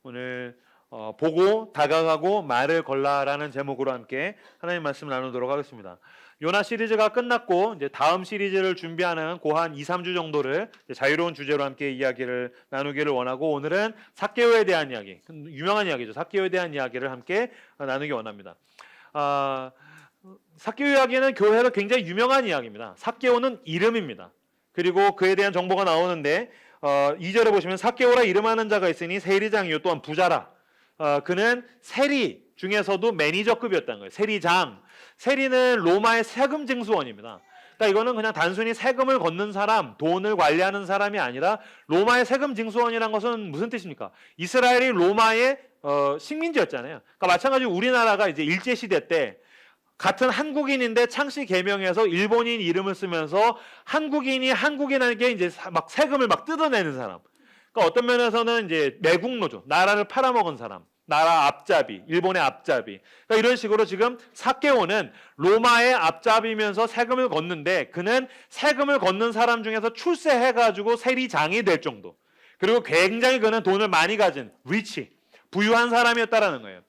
오늘 보고 다가가고 말을 걸라라는 제목으로 함께 하나님 말씀 나누도록 하겠습니다. 요나 시리즈가 끝났고 이제 다음 시리즈를 준비하는 고한 2, 3주 정도를 자유로운 주제로 함께 이야기를 나누기를 원하고, 오늘은 삭개오에 대한 이야기, 유명한 이야기죠. 삭개오에 대한 이야기를 함께 나누기 원합니다. 삭개오 이야기는 교회에서 굉장히 유명한 이야기입니다. 삭개오는 이름입니다. 그리고 그에 대한 정보가 나오는데 2절에 보시면 삭개오라 이름하는 자가 있으니 세리장이요 또한 부자라. 그는 세리 중에서도 매니저급이었다는 거예요. 세리장. 세리는 로마의 세금 징수원입니다. 그러니까 이거는 그냥 단순히 세금을 걷는 사람, 돈을 관리하는 사람이 아니라 로마의 세금 징수원이라는 것은 무슨 뜻입니까? 이스라엘이 로마의 식민지였잖아요. 그러니까 마찬가지로 우리나라가 이제 일제시대 때 같은 한국인인데 창씨 개명해서 일본인 이름을 쓰면서 한국인이 한국인에게 이제 막 세금을 막 뜯어내는 사람. 그러니까 어떤 면에서는 이제 매국노죠. 나라를 팔아먹은 사람. 나라 앞잡이, 일본의 앞잡이. 그러니까 이런 식으로 지금 삭개오는 로마의 앞잡이면서 세금을 걷는데, 그는 세금을 걷는 사람 중에서 출세해가지고 세리장이 될 정도. 그리고 굉장히 그는 돈을 많이 가진 리치, 부유한 사람이었다라는 거예요.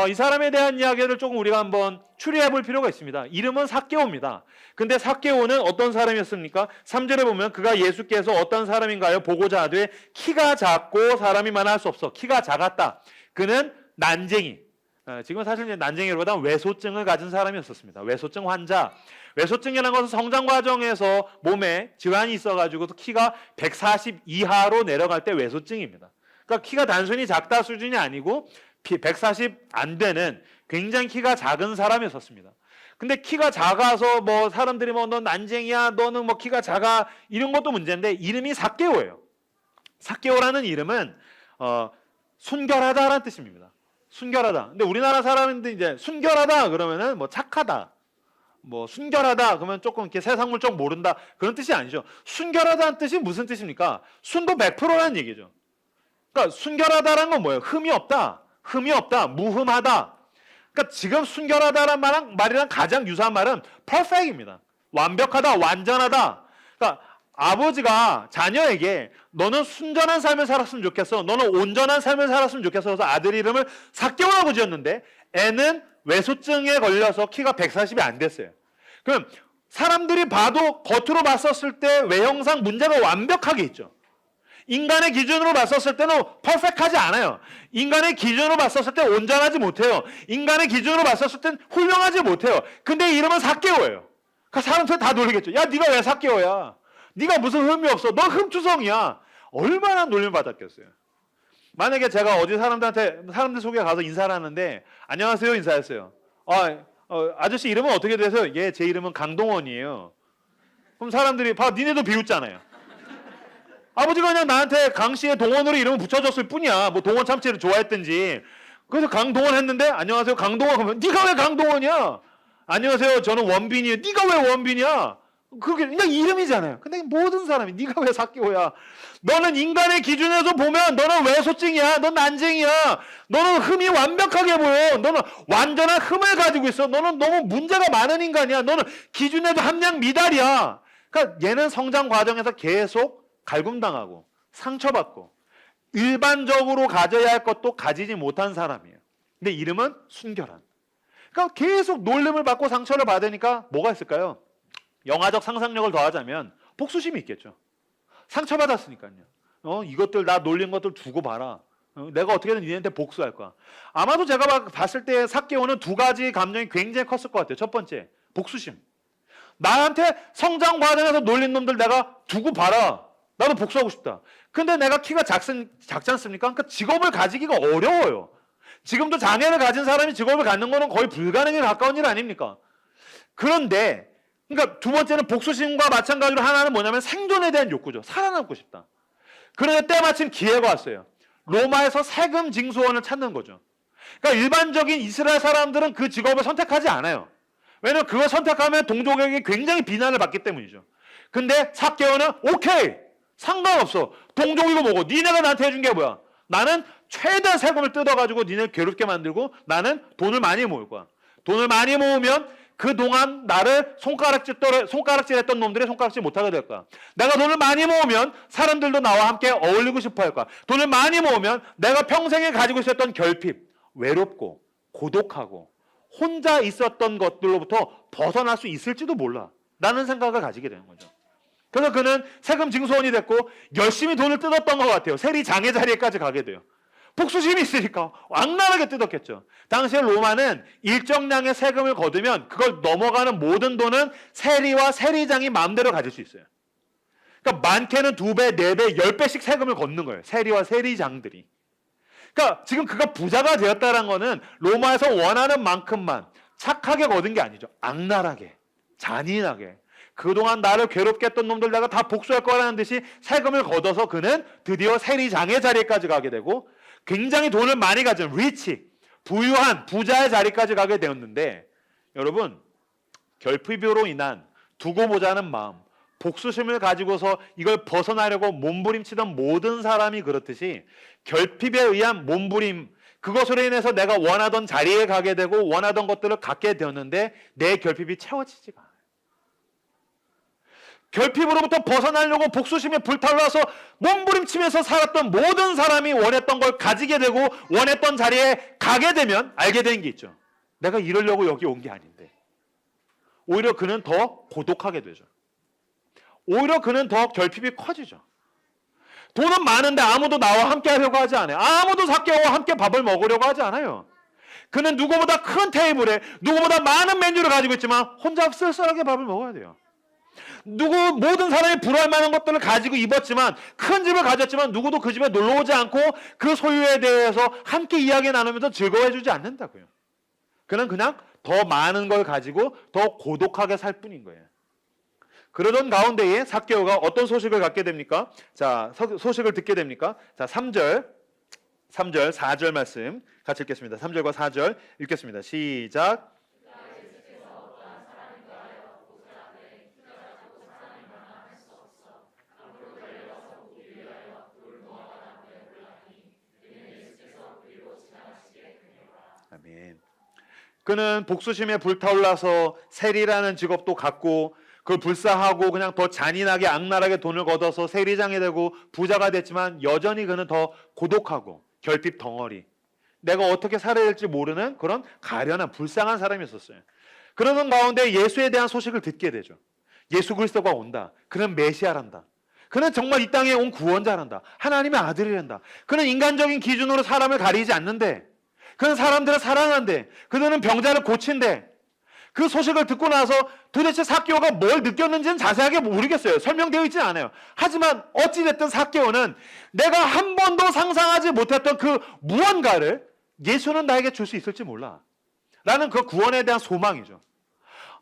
이 사람에 대한 이야기를 조금 우리가 한번 추리해 볼 필요가 있습니다. 이름은 삭개오입니다. 근데 삭개오는 어떤 사람이었습니까? 3절에 보면 그가 예수께서 어떤 사람인가요? 보고자 하되 키가 작고 사람이 많아 할 수 없어. 키가 작았다. 그는 난쟁이. 지금 사실 난쟁이보다 외소증을 가진 사람이었습니다. 외소증 환자. 외소증이라는 것은 성장 과정에서 몸에 질환이 있어가지고 키가 140 이하로 내려갈 때 외소증입니다. 그러니까 키가 단순히 작다 수준이 아니고 140 안 되는 굉장히 키가 작은 사람이었습니다. 근데 키가 작아서 뭐 사람들이 뭐 너 난쟁이야, 너는 뭐 키가 작아, 이런 것도 문제인데 이름이 삭개오예요. 삭개오라는 이름은 순결하다라는 뜻입니다. 순결하다. 근데 우리나라 사람인데 이제 순결하다 그러면은 뭐 착하다, 뭐 순결하다 그러면 조금 이렇게 세상 물정 모른다, 그런 뜻이 아니죠. 순결하다는 뜻이 무슨 뜻입니까? 순도 100%라는 얘기죠. 그러니까 순결하다라는 건 뭐예요? 흠이 없다. 흠이 없다, 무흠하다. 그러니까 지금 순결하다라는 말이랑 가장 유사한 말은 perfect입니다. 완벽하다, 완전하다. 그러니까 아버지가 자녀에게 너는 순전한 삶을 살았으면 좋겠어, 너는 온전한 삶을 살았으면 좋겠어, 그래서 아들 이름을 삭개오라고 지었는데 애는 외소증에 걸려서 키가 140이 안 됐어요. 그럼 사람들이 봐도 겉으로 봤었을 때 외형상 문제가 완벽하게 있죠. 인간의 기준으로 봤었을 때는 퍼펙트하지 않아요. 인간의 기준으로 봤었을 때 온전하지 못해요. 인간의 기준으로 봤었을 땐 훌륭하지 못해요. 근데 이름은 삭개오예요. 그러니까 사람들 다 놀리겠죠. 야, 네가 왜 삭개오야? 네가 무슨 흠이 없어? 너 흠투성이야. 얼마나 놀림을 받았겠어요. 만약에 제가 어디 사람들 속에 가서 인사를 하는데 안녕하세요 인사했어요. 아저씨 이름은 어떻게 되세요? 예, 제 이름은 강동원이에요. 그럼 사람들이 봐, 니네도 비웃잖아요. 아버지가 그냥 나한테 강씨의 동원으로 이름을 붙여줬을 뿐이야. 뭐 동원 참치를 좋아했든지. 그래서 강동원 했는데 안녕하세요 강동원 그러면 네가 왜 강동원이야? 안녕하세요 저는 원빈이에요. 네가 왜 원빈이야? 그게 그냥 이름이잖아요. 근데 모든 사람이 네가 왜 삭개오야? 너는 인간의 기준에서 보면 너는 외소증이야. 넌 난쟁이야. 너는 흠이 완벽하게 보여. 너는 완전한 흠을 가지고 있어. 너는 너무 문제가 많은 인간이야. 너는 기준에도 함량 미달이야. 그러니까 얘는 성장 과정에서 계속 갈굼당하고 상처받고 일반적으로 가져야 할 것도 가지지 못한 사람이에요. 근데 이름은 순결한. 그러니까 계속 놀림을 받고 상처를 받으니까 뭐가 있을까요? 영화적 상상력을 더하자면 복수심이 있겠죠. 상처받았으니까요. 이것들 나 놀린 것들 두고 봐라. 내가 어떻게든 니네한테 복수할 거야. 아마도 제가 봤을 때 삭개오는 두 가지 감정이 굉장히 컸을 것 같아요. 첫 번째, 복수심. 나한테 성장 과정에서 놀린 놈들 내가 두고 봐라. 나도 복수하고 싶다. 근데 내가 키가 작지 않습니까? 그러니까 직업을 가지기가 어려워요. 지금도 장애를 가진 사람이 직업을 갖는 거는 거의 불가능에 가까운 일 아닙니까? 그런데 그러니까 두 번째는 복수심과 마찬가지로 하나는 뭐냐면 생존에 대한 욕구죠. 살아남고 싶다. 그런데 때마침 기회가 왔어요. 로마에서 세금 징수원을 찾는 거죠. 그러니까 일반적인 이스라엘 사람들은 그 직업을 선택하지 않아요. 왜냐하면 그걸 선택하면 동족에게 굉장히 비난을 받기 때문이죠. 근데 삭개오는 오케이! 상관없어. 동족이고 뭐고 니네가 나한테 해준 게 뭐야? 나는 최대 세금을 뜯어가지고 니네를 괴롭게 만들고 나는 돈을 많이 모을 거야. 돈을 많이 모으면 그동안 나를 손가락질했던 놈들이 손가락질 못하게 될 거야. 내가 돈을 많이 모으면 사람들도 나와 함께 어울리고 싶어 할 거야. 돈을 많이 모으면 내가 평생에 가지고 있었던 결핍, 외롭고 고독하고 혼자 있었던 것들로부터 벗어날 수 있을지도 몰라 라는 생각을 가지게 되는 거죠. 그래서 그는 세금 징수원이 됐고 열심히 돈을 뜯었던 것 같아요. 세리장의 자리에까지 가게 돼요. 복수심이 있으니까 악랄하게 뜯었겠죠. 당시에 로마는 일정량의 세금을 거두면 그걸 넘어가는 모든 돈은 세리와 세리장이 마음대로 가질 수 있어요. 그러니까 많게는 2배, 4배, 10배씩 세금을 걷는 거예요. 세리와 세리장들이. 그러니까 지금 그가 부자가 되었다는 거는 로마에서 원하는 만큼만 착하게 거둔 게 아니죠. 악랄하게, 잔인하게. 그동안 나를 괴롭게 했던 놈들 내가 다 복수할 거라는 듯이 세금을 걷어서 그는 드디어 세리장의 자리까지 가게 되고 굉장히 돈을 많이 가진 리치, 부유한 부자의 자리까지 가게 되었는데 여러분 결핍으로 인한 두고 보자는 마음, 복수심을 가지고서 이걸 벗어나려고 몸부림치던 모든 사람이 그렇듯이 결핍에 의한 몸부림, 그것으로 인해서 내가 원하던 자리에 가게 되고 원하던 것들을 갖게 되었는데 내 결핍이 채워지지가 않아요. 결핍으로부터 벗어나려고 복수심에 불타올라서 몸부림치면서 살았던 모든 사람이 원했던 걸 가지게 되고 원했던 자리에 가게 되면 알게 되는 게 있죠. 내가 이러려고 여기 온 게 아닌데. 오히려 그는 더 고독하게 되죠. 오히려 그는 더 결핍이 커지죠. 돈은 많은데 아무도 나와 함께 하려고 하지 않아요. 아무도 삭개오와 함께 밥을 먹으려고 하지 않아요. 그는 누구보다 큰 테이블에 누구보다 많은 메뉴를 가지고 있지만 혼자 쓸쓸하게 밥을 먹어야 돼요. 모든 사람이 부러워할 만한 것들을 가지고 입었지만 큰 집을 가졌지만 누구도 그 집에 놀러 오지 않고 그 소유에 대해서 함께 이야기 나누면서 즐거워해 주지 않는다고요. 그는 그냥 더 많은 걸 가지고 더 고독하게 살 뿐인 거예요. 그러던 가운데에 삭개오가 어떤 소식을 갖게 됩니까? 자, 소식을 듣게 됩니까? 자, 3절, 4절 말씀 같이 읽겠습니다. 3절과 4절 읽겠습니다. 시작. 아멘. 그는 복수심에 불타올라서 세리라는 직업도 갖고 그걸 불사하고 그냥 더 잔인하게 악랄하게 돈을 걷어서 세리장이 되고 부자가 됐지만 여전히 그는 더 고독하고 결핍 덩어리, 내가 어떻게 살아야 될지 모르는 그런 가련한 불쌍한 사람이었어요. 그러는 가운데 예수에 대한 소식을 듣게 되죠. 예수 그리스도가 온다. 그는 메시아란다. 그는 정말 이 땅에 온 구원자란다. 하나님의 아들이란다. 그는 인간적인 기준으로 사람을 가리지 않는데, 그는 사람들을 사랑한대. 그는 병자를 고친대. 그 소식을 듣고 나서 도대체 삭개오가 뭘 느꼈는지는 자세하게 모르겠어요. 설명되어 있지 않아요. 하지만 어찌됐든 삭개오는 내가 한 번도 상상하지 못했던 그 무언가를 예수는 나에게 줄 수 있을지 몰라 라는 그 구원에 대한 소망이죠.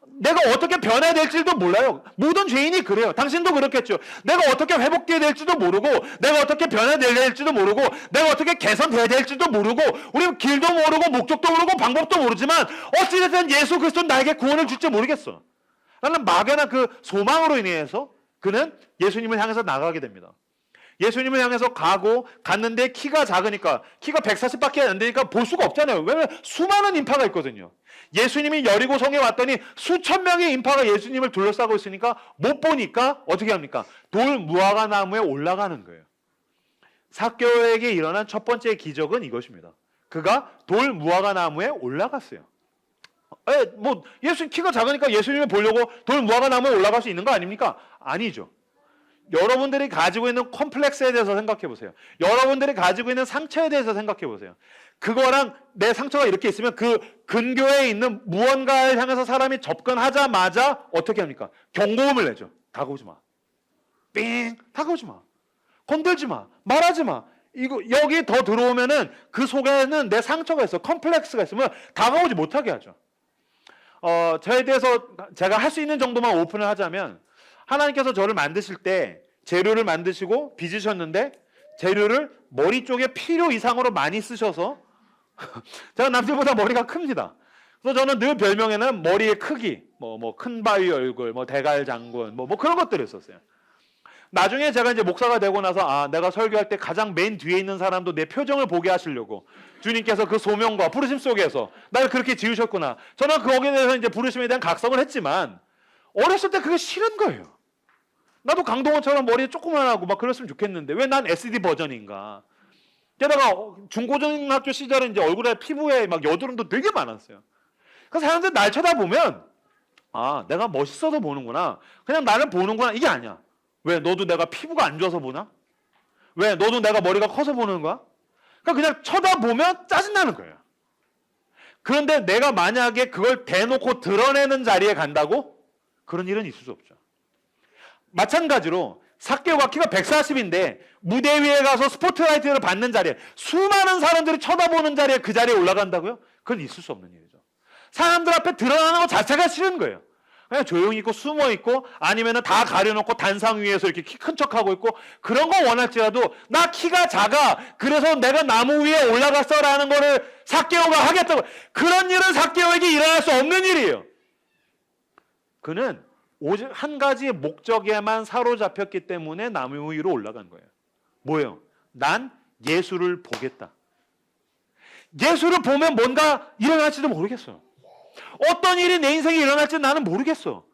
내가 어떻게 변해야 될지도 몰라요. 모든 죄인이 그래요. 당신도 그렇겠죠. 내가 어떻게 회복돼야 될지도 모르고, 내가 어떻게 변해야 될지도 모르고, 내가 어떻게 개선돼야 될지도 모르고, 우리 길도 모르고 목적도 모르고 방법도 모르지만 어찌됐든 예수 그리스도는 나에게 구원을 줄지 모르겠어 라는 막연한 그 소망으로 인해서 그는 예수님을 향해서 나가게 됩니다. 예수님을 향해서 갔는데 키가 작으니까, 키가 140밖에 안 되니까 볼 수가 없잖아요. 왜냐면 수많은 인파가 있거든요. 예수님이 여리고성에 왔더니 수천 명의 인파가 예수님을 둘러싸고 있으니까 못 보니까 어떻게 합니까? 돌 무화과 나무에 올라가는 거예요. 삭개오에게 일어난 첫 번째 기적은 이것입니다. 그가 돌 무화과 나무에 올라갔어요. 예수 키가 작으니까 예수님을 보려고 돌 무화과 나무에 올라갈 수 있는 거 아닙니까? 아니죠. 여러분들이 가지고 있는 컴플렉스에 대해서 생각해 보세요. 여러분들이 가지고 있는 상처에 대해서 생각해 보세요. 그거랑 내 상처가 이렇게 있으면 그 근교에 있는 무언가를 향해서 사람이 접근하자마자 어떻게 합니까? 경고음을 내죠. 다가오지 마. 삥! 다가오지 마. 건들지 마. 말하지 마. 여기 더 들어오면은 그 속에는 내 상처가 있어. 컴플렉스가 있으면 다가오지 못하게 하죠. 저에 대해서 제가 할 수 있는 정도만 오픈을 하자면, 하나님께서 저를 만드실 때 재료를 만드시고 빚으셨는데 재료를 머리 쪽에 필요 이상으로 많이 쓰셔서 제가 남들보다 머리가 큽니다. 그래서 저는 늘 별명에는 머리의 크기, 큰 바위 얼굴, 대갈 장군, 그런 것들을 썼어요. 나중에 제가 이제 목사가 되고 나서 내가 설교할 때 가장 맨 뒤에 있는 사람도 내 표정을 보게 하시려고 주님께서 그 소명과 부르심 속에서 나를 그렇게 지으셨구나. 저는 거기에 대해서 이제 부르심에 대한 각성을 했지만 어렸을 때 그게 싫은 거예요. 나도 강동원처럼 머리 조그만하고 막 그랬으면 좋겠는데 왜 난 SD 버전인가? 게다가 중고등학교 시절에 이제 얼굴에 피부에 막 여드름도 되게 많았어요. 그래서 사람들 날 쳐다보면 내가 멋있어서 보는구나. 그냥 나를 보는구나. 이게 아니야. 왜? 너도 내가 피부가 안 좋아서 보나? 왜? 너도 내가 머리가 커서 보는 거야? 그러니까 그냥 쳐다보면 짜증나는 거예요. 그런데 내가 만약에 그걸 대놓고 드러내는 자리에 간다고? 그런 일은 있을 수 없죠. 마찬가지로 삭개오가 키가 140인데 무대 위에 가서 스포트라이트를 받는 자리에 수많은 사람들이 쳐다보는 자리에 그 자리에 올라간다고요? 그건 있을 수 없는 일이죠. 사람들 앞에 드러나는 것 자체가 싫은 거예요. 그냥 조용히 있고 숨어 있고 아니면 다 가려놓고 단상 위에서 이렇게 키 큰 척하고 있고 그런 거 원할지라도 나 키가 작아 그래서 내가 나무 위에 올라갔어 라는 거를 삭개오가 하겠다고. 그런 일은 삭개오에게 일어날 수 없는 일이에요. 그는 오직 한 가지 목적에만 사로잡혔기 때문에 나무 위로 올라간 거예요. 뭐예요? 난 예수를 보겠다. 예수를 보면 뭔가 일어날지도 모르겠어요. 어떤 일이 내 인생에 일어날지 나는 모르겠어.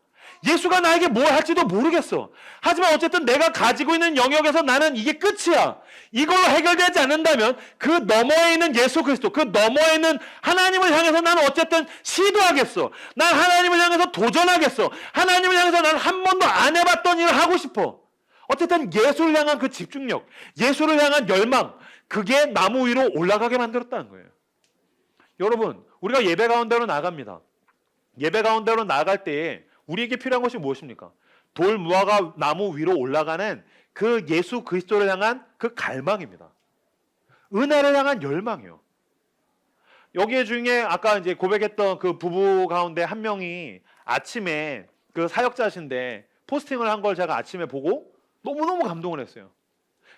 예수가 나에게 뭘 할지도 모르겠어. 하지만 어쨌든 내가 가지고 있는 영역에서 나는 이게 끝이야. 이걸로 해결되지 않는다면 그 너머에 있는 예수 그리스도, 그 너머에 있는 하나님을 향해서 나는 어쨌든 시도하겠어. 난 하나님을 향해서 도전하겠어. 하나님을 향해서 난 한 번도 안 해봤던 일을 하고 싶어. 어쨌든 예수를 향한 그 집중력, 예수를 향한 열망, 그게 나무 위로 올라가게 만들었다는 거예요. 여러분, 우리가 예배 가운데로 나갑니다. 예배 가운데로 나갈 때에 우리에게 필요한 것이 무엇입니까? 돌 무화과 나무 위로 올라가는 그 예수 그리스도를 향한 그 갈망입니다. 은혜를 향한 열망이요. 여기 중에 아까 이제 고백했던 그 부부 가운데 한 명이 아침에 그 사역자신데 포스팅을 한 걸 제가 아침에 보고 너무너무 감동을 했어요.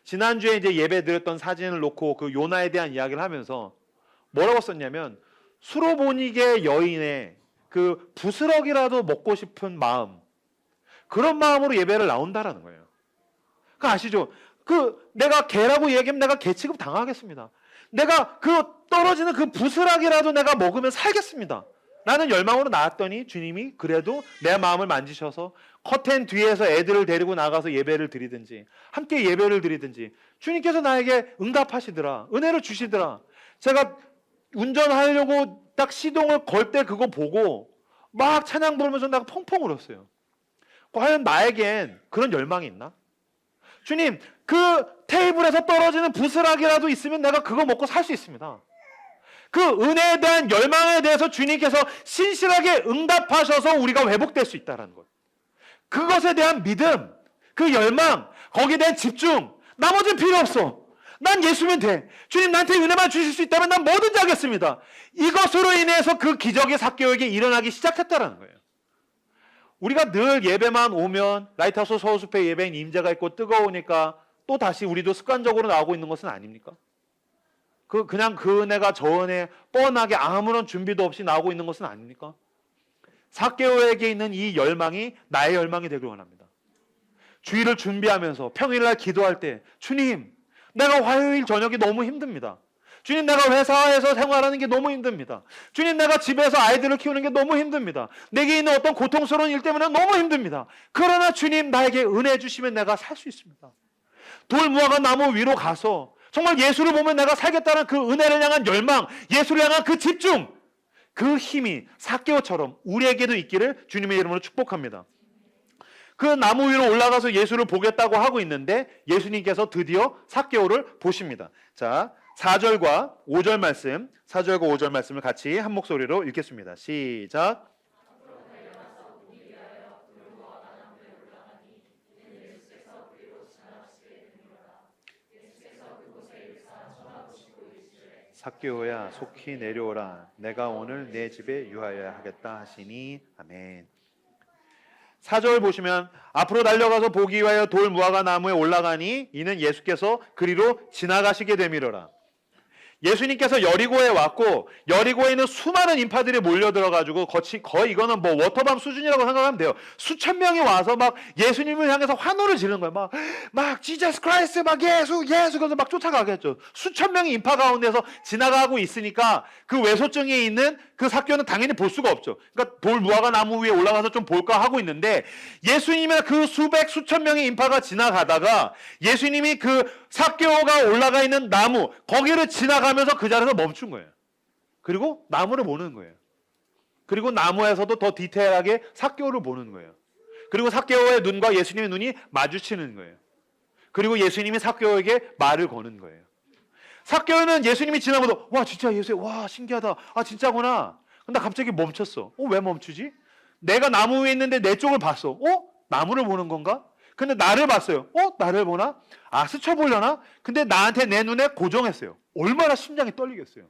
지난주에 이제 예배 드렸던 사진을 놓고 그 요나에 대한 이야기를 하면서 뭐라고 썼냐면 수로보니게 여인의 그 부스럭이라도 먹고 싶은 마음, 그런 마음으로 예배를 나온다라는 거예요. 그 아시죠? 그 내가 개라고 얘기하면 내가 개 취급 당하겠습니다. 내가 그 떨어지는 그 부스락이라도 내가 먹으면 살겠습니다. 라는 열망으로 나왔더니 주님이 그래도 내 마음을 만지셔서 커튼 뒤에서 애들을 데리고 나가서 예배를 드리든지 함께 예배를 드리든지 주님께서 나에게 응답하시더라. 은혜를 주시더라. 제가 운전하려고 딱 시동을 걸 때 그거 보고 막 찬양 부르면서 내가 펑펑 울었어요. 과연 나에겐 그런 열망이 있나? 주님, 그 테이블에서 떨어지는 부스락이라도 있으면 내가 그거 먹고 살 수 있습니다. 그 은혜에 대한 열망에 대해서 주님께서 신실하게 응답하셔서 우리가 회복될 수 있다는 것. 그것에 대한 믿음, 그 열망, 거기에 대한 집중, 나머지는 필요 없어. 난 예수면 돼. 주님 나한테 은혜만 주실 수 있다면 난 뭐든지 하겠습니다. 이것으로 인해서 그 기적이 삭개오에게 일어나기 시작했다는 거예요. 우리가 늘 예배만 오면 라이트하우스 서울숲에 예배인 임재가 있고 뜨거우니까 또 다시 우리도 습관적으로 나오고 있는 것은 아닙니까? 그냥 그 은혜가 저 은혜 뻔하게 아무런 준비도 없이 나오고 있는 것은 아닙니까? 삭개오에게 있는 이 열망이 나의 열망이 되길 원합니다. 주일을 준비하면서 평일날 기도할 때 주님, 내가 화요일 저녁이 너무 힘듭니다. 주님, 내가 회사에서 생활하는 게 너무 힘듭니다. 주님, 내가 집에서 아이들을 키우는 게 너무 힘듭니다. 내게 있는 어떤 고통스러운 일 때문에 너무 힘듭니다. 그러나 주님, 나에게 은혜 주시면 내가 살 수 있습니다. 돌 무화과 나무 위로 가서 정말 예수를 보면 내가 살겠다는 그 은혜를 향한 열망, 예수를 향한 그 집중, 그 힘이 삭개오처럼 우리에게도 있기를 주님의 이름으로 축복합니다. 그 나무 위로 올라가서 예수를 보겠다고 하고 있는데 예수님께서 드디어 삭개오를 보십니다. 자, 4절과 5절 말씀, 4절과 5절 말씀을 같이 한 목소리로 읽겠습니다. 시작. 삭개오야 속히 내려오라. 내가 오늘 내 집에 유하여야 하겠다 하시니. 아멘. 4절 보시면 앞으로 달려가서 보기 위하여 돌 무화과 나무에 올라가니 이는 예수께서 그리로 지나가시게 되미러라. 예수님께서 여리고에 왔고 여리고에 있는 수많은 인파들이 몰려들어가지고 거의 이거는 뭐 워터밤 수준이라고 생각하면 돼요. 수천 명이 와서 막 예수님을 향해서 환호를 지르는 거예요. 막 지저스 크라이스트 막 예수 그래서 막 쫓아가겠죠. 수천 명이 인파 가운데서 지나가고 있으니까 그 외소증에 있는 그 삭개오는 당연히 볼 수가 없죠. 그러니까 돌 무화과 나무 위에 올라가서 좀 볼까 하고 있는데 예수님의 그 수천 명의 인파가 지나가다가 예수님이 그 삭개오가 올라가 있는 나무 거기를 지나가면서 그 자리에서 멈춘 거예요. 그리고 나무를 보는 거예요. 그리고 나무에서도 더 디테일하게 삭개오를 보는 거예요. 그리고 삭개오의 눈과 예수님의 눈이 마주치는 거예요. 그리고 예수님이 삭개오에게 말을 거는 거예요. 삭개오는 예수님이 지나가도 와 진짜 예수야 와 신기하다 아 진짜구나. 근데 갑자기 멈췄어. 왜 멈추지? 내가 나무 위에 있는데 내 쪽을 봤어. 나무를 보는 건가? 근데 나를 봤어요. 나를 보나? 스쳐보려나? 근데 나한테 내 눈에 고정했어요. 얼마나 심장이 떨리겠어요.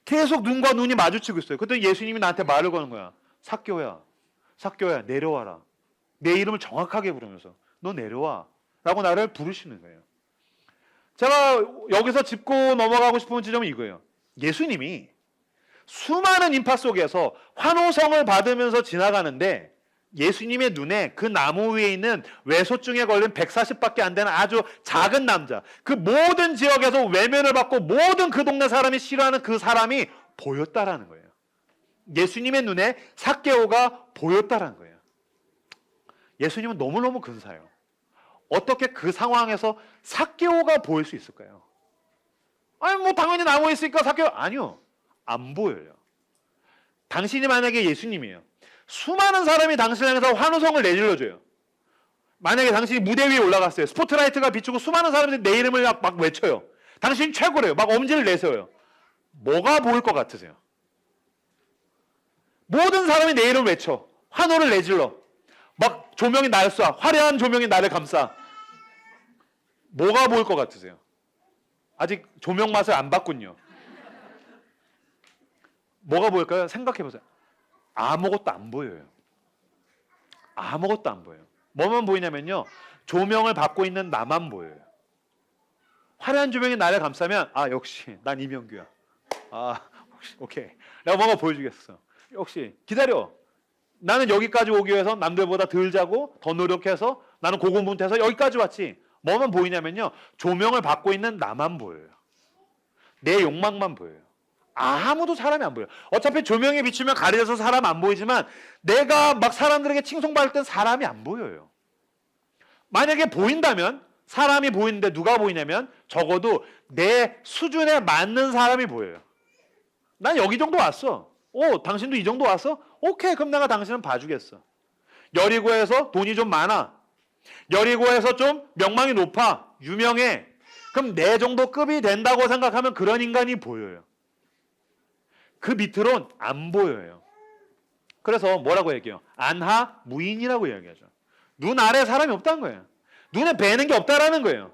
계속 눈과 눈이 마주치고 있어요. 그때 예수님이 나한테 말을 거는 거야. 삭개오야 내려와라. 내 이름을 정확하게 부르면서 너 내려와 라고 나를 부르시는 거예요. 제가 여기서 짚고 넘어가고 싶은 지점은 이거예요. 예수님이 수많은 인파 속에서 환호성을 받으면서 지나가는데 예수님의 눈에 그 나무 위에 있는 외소증에 걸린 140밖에 안 되는 아주 작은 남자, 그 모든 지역에서 외면을 받고 모든 그 동네 사람이 싫어하는 그 사람이 보였다라는 거예요. 예수님의 눈에 삭개오가 보였다라는 거예요. 예수님은 너무너무 근사해요. 어떻게 그 상황에서 삭개오가 보일 수 있을까요? 뭐 당연히 나무에 있으니까 삭개오 아니요. 안 보여요. 당신이 만약에 예수님이에요. 수많은 사람이 당신을 향해서 환호성을 내질러줘요. 만약에 당신이 무대 위에 올라갔어요. 스포트라이트가 비추고 수많은 사람들이 내 이름을 막 외쳐요. 당신이 최고래요. 막 엄지를 내세워요. 뭐가 보일 것 같으세요? 모든 사람이 내 이름을 외쳐. 환호를 내질러. 막 조명이 나를 쏴. 화려한 조명이 나를 감싸. 뭐가 보일 것 같으세요? 아직 조명 맛을 안 봤군요. 뭐가 보일까요? 생각해보세요. 아무것도 안 보여요. 아무것도 안 보여요. 뭐만 보이냐면요. 조명을 받고 있는 나만 보여요. 화려한 조명이 나를 감싸면 역시 난 이명규야. 오케이. 내가 뭔가 보여주겠어. 역시 기다려. 나는 여기까지 오기 위해서 남들보다 덜 자고 더 노력해서 나는 고군분투해서 여기까지 왔지. 뭐만 보이냐면요. 조명을 받고 있는 나만 보여요. 내 욕망만 보여요. 아무도 사람이 안 보여요. 어차피 조명에 비추면 가려져서 사람 안 보이지만 내가 막 사람들에게 칭송받을 땐 사람이 안 보여요. 만약에 보인다면 사람이 보이는데 누가 보이냐면 적어도 내 수준에 맞는 사람이 보여요. 난 여기 정도 왔어. 당신도 이 정도 왔어? 오케이, 그럼 내가 당신은 봐주겠어. 여리고에서 돈이 좀 많아. 여리고에서 좀 명망이 높아. 유명해. 그럼 내 정도 급이 된다고 생각하면 그런 인간이 보여요. 그 밑으론 안 보여요. 그래서 뭐라고 얘기해요? 안하 무인이라고 이야기하죠. 눈 아래 사람이 없다는 거예요. 눈에 뵈는 게 없다라는 거예요.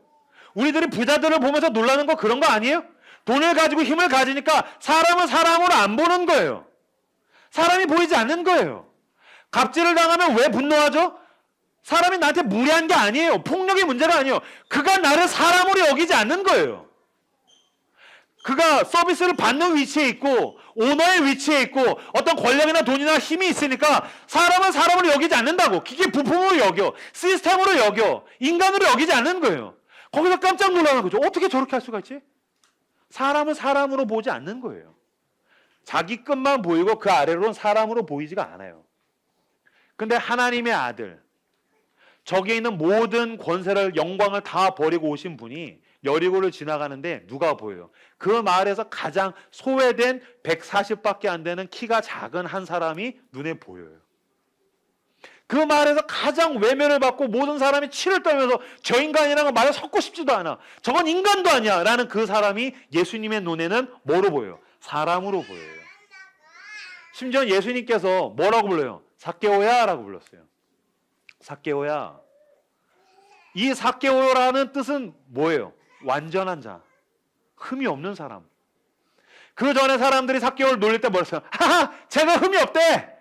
우리들이 부자들을 보면서 놀라는 거 그런 거 아니에요? 돈을 가지고 힘을 가지니까 사람은 사람으로 안 보는 거예요. 사람이 보이지 않는 거예요. 갑질을 당하면 왜 분노하죠? 사람이 나한테 무례한 게 아니에요. 폭력의 문제가 아니에요. 그가 나를 사람으로 여기지 않는 거예요. 그가 서비스를 받는 위치에 있고 오너의 위치에 있고 어떤 권력이나 돈이나 힘이 있으니까 사람은 사람으로 여기지 않는다고. 기계 부품으로 여겨. 시스템으로 여겨. 인간으로 여기지 않는 거예요. 거기서 깜짝 놀라는 거죠. 어떻게 저렇게 할 수가 있지? 사람은 사람으로 보지 않는 거예요. 자기 끝만 보이고 그 아래로는 사람으로 보이지가 않아요. 근데 하나님의 아들, 저기에 있는 모든 권세를 영광을 다 버리고 오신 분이 여리고를 지나가는데 누가 보여요? 그 마을에서 가장 소외된 140밖에 안 되는 키가 작은 한 사람이 눈에 보여요. 그 마을에서 가장 외면을 받고 모든 사람이 치를 떨면서 저 인간이라는 말을 섞고 싶지도 않아. 저건 인간도 아니야 라는 그 사람이 예수님의 눈에는 뭐로 보여요? 사람으로 보여요. 심지어 예수님께서 뭐라고 불러요? 삭개오야 라고 불렀어요. 삭개오야. 이 삭개오라는 뜻은 뭐예요? 완전한 자, 흠이 없는 사람. 그 전에 사람들이 삭개오를 놀릴 때 뭐랬어요? 하하, 쟤가 흠이 없대.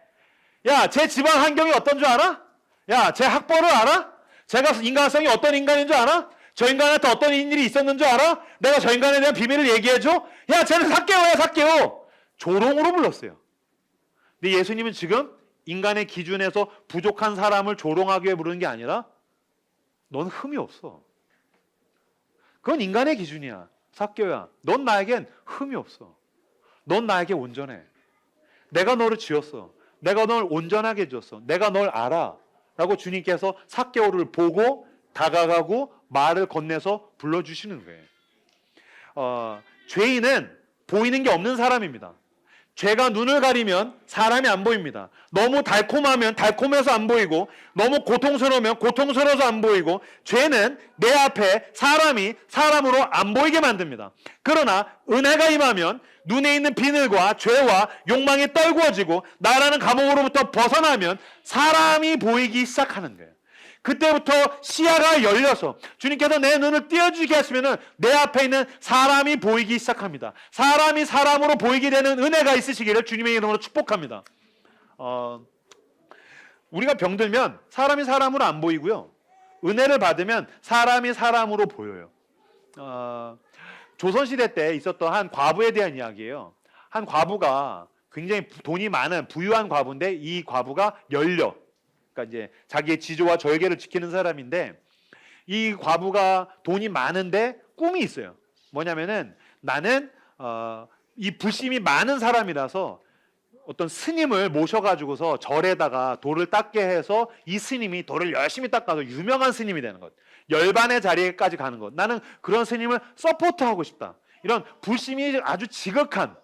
야, 쟤 집안 환경이 어떤 줄 알아? 야, 쟤 학벌을 알아? 쟤가 인간성이 어떤 인간인 줄 알아? 저 인간한테 어떤 일이 있었는 줄 알아? 내가 저 인간에 대한 비밀을 얘기해줘? 야, 쟤는 삭개오야, 삭개오. 조롱으로 불렀어요. 근데 예수님은 지금 인간의 기준에서 부족한 사람을 조롱하기 위해 부르는 게 아니라 넌 흠이 없어. 그건 인간의 기준이야. 삭개오야, 넌 나에겐 흠이 없어. 넌 나에게 온전해. 내가 너를 지었어. 내가 널 온전하게 지었어. 내가 널 알아. 라고 주님께서 삭개오를 보고 다가가고 말을 건네서 불러주시는 거예요. 죄인은 보이는 게 없는 사람입니다. 죄가 눈을 가리면 사람이 안 보입니다. 너무 달콤하면 달콤해서 안 보이고, 너무 고통스러우면 고통스러워서 안 보이고, 죄는 내 앞에 사람이 사람으로 안 보이게 만듭니다. 그러나 은혜가 임하면 눈에 있는 비늘과 죄와 욕망이 떨구어지고 나라는 감옥으로부터 벗어나면 사람이 보이기 시작하는 거예요. 그때부터 시야가 열려서 주님께서 내 눈을 띄어주게 하시면 내 앞에 있는 사람이 보이기 시작합니다. 사람이 사람으로 보이게 되는 은혜가 있으시기를 주님의 이름으로 축복합니다. 우리가 병들면 사람이 사람으로 안 보이고요. 은혜를 받으면 사람이 사람으로 보여요. 조선시대 때 있었던 한 과부에 대한 이야기예요. 한 과부가 굉장히 돈이 많은 부유한 과부인데 이 과부가 열려. 그러니까 이제 자기의 지조와 절개를 지키는 사람인데 이 과부가 돈이 많은데 꿈이 있어요. 뭐냐면은 나는 이 불심이 많은 사람이라서 어떤 스님을 모셔가지고서 절에다가 돌을 닦게 해서 이 스님이 돌을 열심히 닦아서 유명한 스님이 되는 것. 열반의 자리에까지 가는 것. 나는 그런 스님을 서포트하고 싶다. 이런 불심이 아주 지극한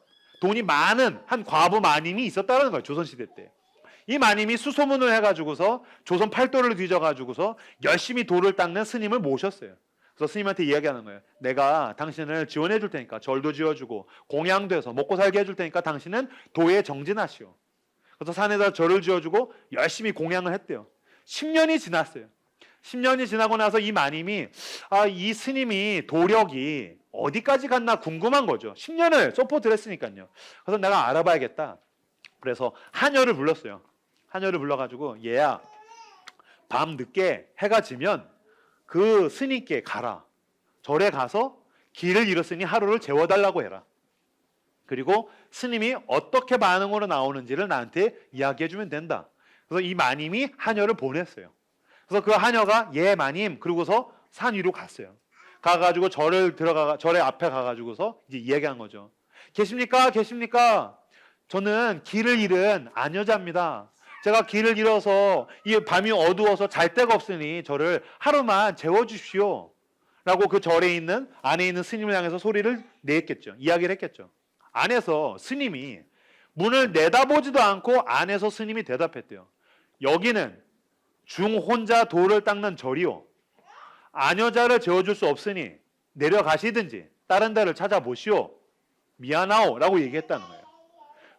돈이 많은 한 과부 마님이 있었다는 거예요. 조선시대 때. 이 마님이 수소문을 해가지고서 조선 팔도를 뒤져가지고서 열심히 돌을 닦는 스님을 모셨어요. 그래서 스님한테 이야기하는 거예요. 내가 당신을 지원해 줄 테니까 절도 지어주고 공양돼서 먹고 살게 해줄 테니까 당신은 도에 정진하시오. 그래서 산에다 절을 지어주고 열심히 공양을 했대요. 10년이 지났어요. 10년이 지나고 나서 이 마님이 이 스님이 도력이 어디까지 갔나 궁금한 거죠. 10년을 서포트를 했으니까요. 그래서 내가 알아봐야겠다. 그래서 하녀를 불렀어요. 하녀를 불러가지고 얘야, 밤 늦게 해가 지면 그 스님께 가라. 절에 가서 길을 잃었으니 하루를 재워달라고 해라. 그리고 스님이 어떻게 반응으로 나오는지를 나한테 이야기해주면 된다. 그래서 이 마님이 하녀를 보냈어요. 그래서 그 하녀가 예 마님 그러고서 산 위로 갔어요. 가가지고 절에 앞에 가가지고서 이제 이야기한 거죠. 계십니까? 계십니까? 저는 길을 잃은 아녀자입니다. 제가 길을 잃어서 이 밤이 어두워서 잘 데가 없으니 저를 하루만 재워주십시오. 라고 그 절에 있는 안에 있는 스님을 향해서 소리를 냈겠죠. 이야기를 했겠죠. 안에서 스님이 문을 내다보지도 않고 안에서 스님이 대답했대요. 여기는 중혼자 돌을 닦는 절이요. 아녀자를 재워줄 수 없으니 내려가시든지 다른 데를 찾아보시오. 미안하오. 라고 얘기했다는 거예요.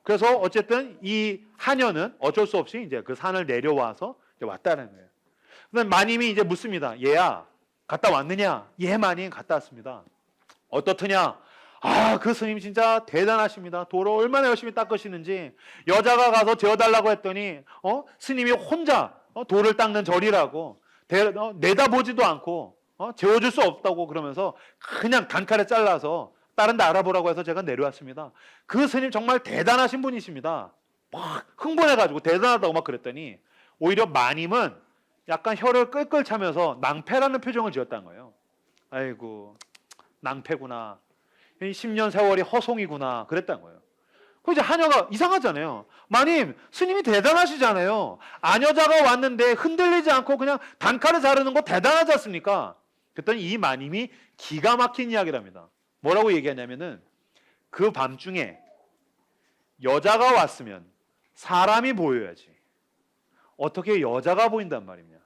그래서 어쨌든 이 하녀는 어쩔 수 없이 이제 그 산을 내려와서 이제 왔다는 거예요. 근데 마님이 이제 묻습니다. 얘야, 갔다 왔느냐? 예, 마님 갔다 왔습니다. 어떻더냐? 그 스님 진짜 대단하십니다. 돌을 얼마나 열심히 닦으시는지. 여자가 가서 재워달라고 했더니 스님이 혼자 돌을 닦는 절이라고 내다보지도 않고 재워줄 수 없다고 그러면서 그냥 단칼에 잘라서 다른 데 알아보라고 해서 제가 내려왔습니다. 그 스님 정말 대단하신 분이십니다. 막 흥분해가지고 대단하다고 막 그랬더니 오히려 마님은 약간 혀를 끌끌 차면서 낭패라는 표정을 지었다는 거예요. 아이고 낭패구나. 10년 세월이 허송이구나. 그랬다는 거예요. 그 이제 하녀가 이상하잖아요. 마님 스님이 대단하시잖아요. 아녀자가 왔는데 흔들리지 않고 그냥 단칼에 자르는 거 대단하지 않습니까? 그랬더니 이 마님이 기가 막힌 이야기를 합니다. 뭐라고 얘기하냐면은 그 밤중에 여자가 왔으면 사람이 보여야지. 어떻게 여자가 보인단 말이냐.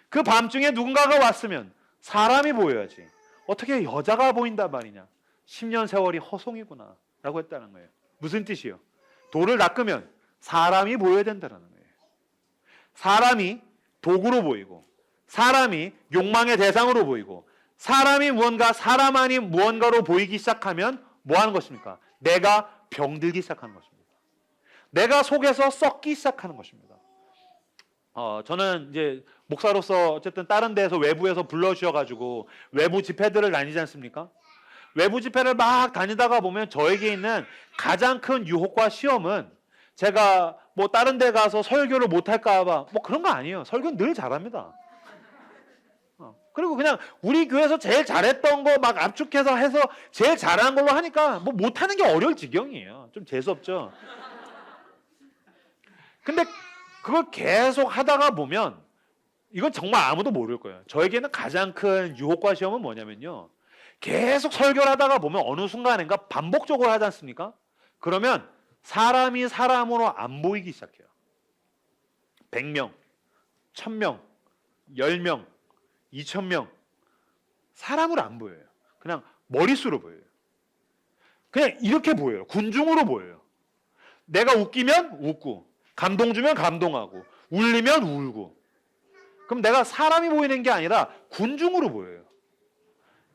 그 밤중에 누군가가 왔으면 사람이 보여야지. 어떻게 여자가 보인단 말이냐. 10년 세월이 허송이구나 라고 했다는 거예요. 무슨 뜻이요? 돌을 닦으면 사람이 보여야 된다는 거예요. 사람이 도구로 보이고 사람이 욕망의 대상으로 보이고 사람이 무언가 사람 아닌 무언가로 보이기 시작하면 뭐 하는 것입니까? 내가 병들기 시작하는 것입니다. 내가 속에서 썩기 시작하는 것입니다. 저는 이제 목사로서 어쨌든 다른 데에서 외부에서 불러주셔가지고 외부 집회들을 다니지 않습니까? 외부 집회를 막 다니다가 보면 저에게 있는 가장 큰 유혹과 시험은 제가 뭐 다른 데 가서 설교를 못할까 봐 뭐 그런 거 아니에요. 설교는 늘 잘합니다. 그리고 그냥 우리 교회에서 제일 잘했던 거 막 압축해서 해서 제일 잘한 걸로 하니까 뭐 못하는 게 어려울 지경이에요. 좀 재수없죠. 근데 그걸 계속 하다가 보면 이건 정말 아무도 모를 거예요. 저에게는 가장 큰 유혹과 시험은 뭐냐면요. 계속 설교를 하다가 보면 어느 순간인가 반복적으로 하지 않습니까? 그러면 사람이 사람으로 안 보이기 시작해요. 100명, 1000명, 10명, 2000명 사람으로 안 보여요. 그냥 머릿수로 보여요. 그냥 이렇게 보여요. 군중으로 보여요. 내가 웃기면 웃고 감동 주면 감동하고 울리면 울고. 그럼 내가 사람이 보이는 게 아니라 군중으로 보여요.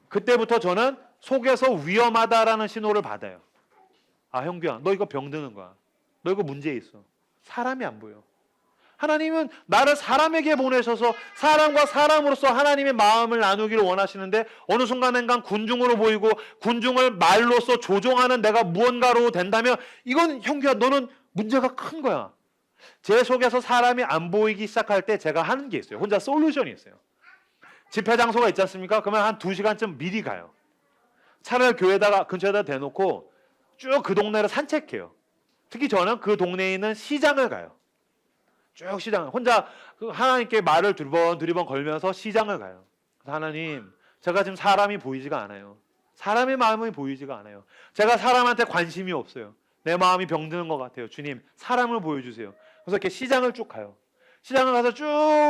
그때부터 저는 속에서 위험하다라는 신호를 받아요. 아, 형규야, 너 이거 병드는 거야. 너 이거 문제 있어. 사람이 안 보여. 하나님은 나를 사람에게 보내셔서 사람과 사람으로서 하나님의 마음을 나누기를 원하시는데 어느 순간엔간 군중으로 보이고 군중을 말로써 조종하는 내가 무언가로 된다면 이건 형규야, 너는 문제가 큰 거야. 제 속에서 사람이 안 보이기 시작할 때 제가 하는 게 있어요. 혼자 솔루션이 있어요. 집회 장소가 있지 않습니까? 그러면 한 2시간쯤 미리 가요. 차를 교회에다가 근처에다 대놓고 쭉 그 동네를 산책해요. 특히 저는 그 동네에 있는 시장을 가요. 쭉 시장 혼자 하나님께 말을 두리번 걸면서 시장을 가요. 하나님, 제가 지금 사람이 보이지가 않아요. 사람의 마음이 보이지가 않아요. 제가 사람한테 관심이 없어요. 내 마음이 병드는 것 같아요. 주님, 사람을 보여주세요. 그래서 이렇게 시장을 쭉 가요. 시장을 가서 쭉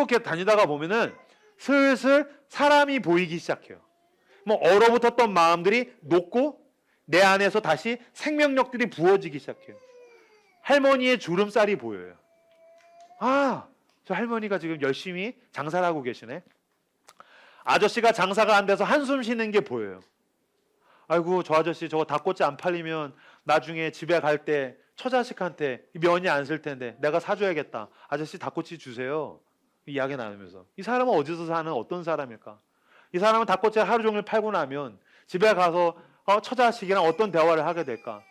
이렇게 다니다가 보면은 슬슬 사람이 보이기 시작해요. 뭐 얼어붙었던 마음들이 녹고 내 안에서 다시 생명력들이 부어지기 시작해요. 할머니의 주름살이 보여요. 아, 저 할머니가 지금 열심히 장사를 하고 계시네. 아저씨가 장사가 안 돼서 한숨 쉬는 게 보여요. 아이고, 저 아저씨 저거 닭꼬치 안 팔리면 나중에 집에 갈 때 처자식한테 면이 안 쓸 텐데 내가 사줘야겠다. 아저씨 닭꼬치 주세요. 이야기 나누면서 이 사람은 어디서 사는 어떤 사람일까? 이 사람은 닭꼬치를 하루 종일 팔고 나면 집에 가서 처자식이랑 어떤 대화를 하게 될까?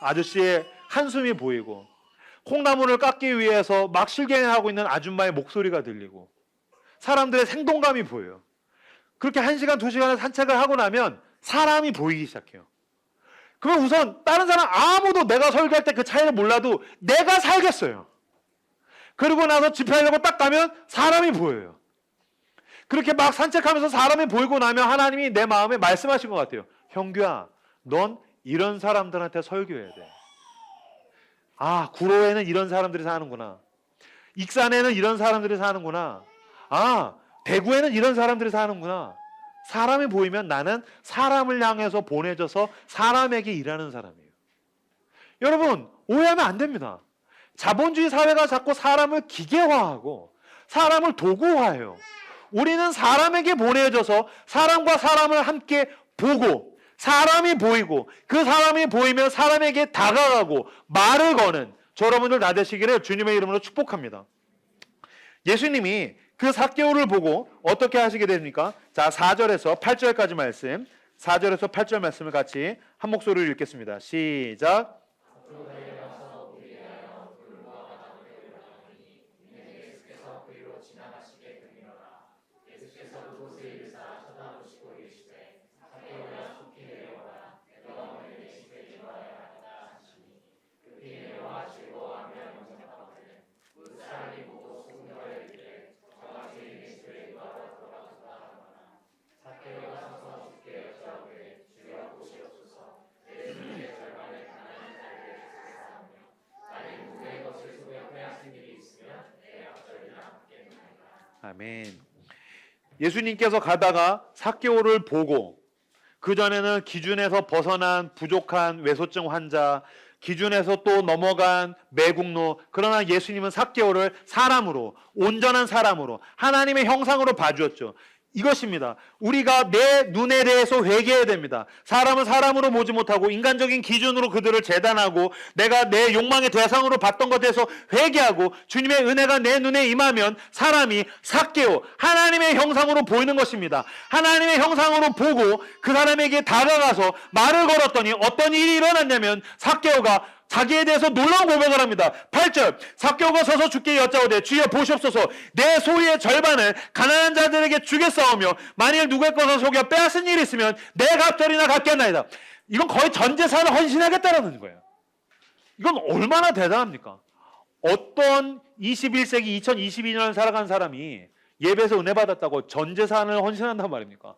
아저씨의 한숨이 보이고 콩나물을 깎기 위해서 막 실갱이하고 있는 아줌마의 목소리가 들리고 사람들의 생동감이 보여요. 그렇게 1시간, 2시간을 산책을 하고 나면 사람이 보이기 시작해요. 그럼 우선 다른 사람 아무도 내가 설교할 때 그 차이를 몰라도 내가 살겠어요. 그러고 나서 집회하려고 딱 가면 사람이 보여요. 그렇게 막 산책하면서 사람이 보이고 나면 하나님이 내 마음에 말씀하신 것 같아요. 형규야, 넌 이런 사람들한테 설교해야 돼. 아, 구로에는 이런 사람들이 사는구나. 익산에는 이런 사람들이 사는구나. 아, 대구에는 이런 사람들이 사는구나. 사람이 보이면 나는 사람을 향해서 보내져서 사람에게 일하는 사람이에요. 여러분, 오해하면 안 됩니다. 자본주의 사회가 자꾸 사람을 기계화하고 사람을 도구화해요. 우리는 사람에게 보내져서 사람과 사람을 함께 보고 사람이 보이고 그 사람이 보이면 사람에게 다가가고 말을 거는 저 여러분들 다 되시기를 주님의 이름으로 축복합니다. 예수님이 그 삭개오를 보고 어떻게 하시게 됩니까? 자, 4절에서 8절까지 말씀, 4절에서 8절 말씀을 같이 한 목소리로 읽겠습니다. 시작. 아멘. 예수님께서 가다가 삭개오를 보고 그전에는 기준에서 벗어난 부족한 외소증 환자, 기준에서 또 넘어간 매국노, 그러나 예수님은 삭개오를 사람으로, 온전한 사람으로 하나님의 형상으로 봐주었죠. 이것입니다. 우리가 내 눈에 대해서 회개해야 됩니다. 사람은 사람으로 보지 못하고 인간적인 기준으로 그들을 재단하고 내가 내 욕망의 대상으로 봤던 것에 대해서 회개하고 주님의 은혜가 내 눈에 임하면 사람이 삭개오 하나님의 형상으로 보이는 것입니다. 하나님의 형상으로 보고 그 사람에게 다가가서 말을 걸었더니 어떤 일이 일어났냐면 삭개오가 자기에 대해서 놀라운 고백을 합니다. 8절 삭개오가 서서 주께 여짜오되 주여 보시옵소서 내 소유의 절반을 가난한 자들에게 주겠사오며 만일 누구의 것을 속여 빼앗은 일이 있으면 내 갑절이나 갖겠나이다. 이건 거의 전 재산을 헌신하겠다라는 거예요. 이건 얼마나 대단합니까? 어떤 21세기 2022년을 살아간 사람이 예배에서 은혜 받았다고 전 재산을 헌신한단 말입니까?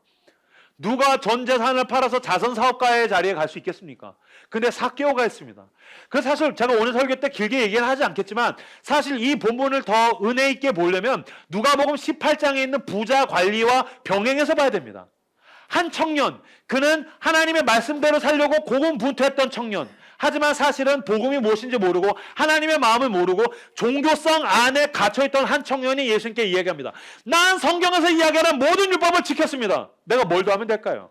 누가 전 재산을 팔아서 자선 사업가의 자리에 갈 수 있겠습니까? 근데 삭개오가 했습니다. 그래서 사실 제가 오늘 설교 때 길게 얘기는 하지 않겠지만 사실 이 본문을 더 은혜 있게 보려면 누가복음 18장에 있는 부자 관리와 병행해서 봐야 됩니다. 한 청년, 그는 하나님의 말씀대로 살려고 고군분투했던 청년. 하지만 사실은 복음이 무엇인지 모르고 하나님의 마음을 모르고 종교성 안에 갇혀있던 한 청년이 예수님께 이야기합니다. 난 성경에서 이야기하는 모든 율법을 지켰습니다. 내가 뭘 더 하면 될까요?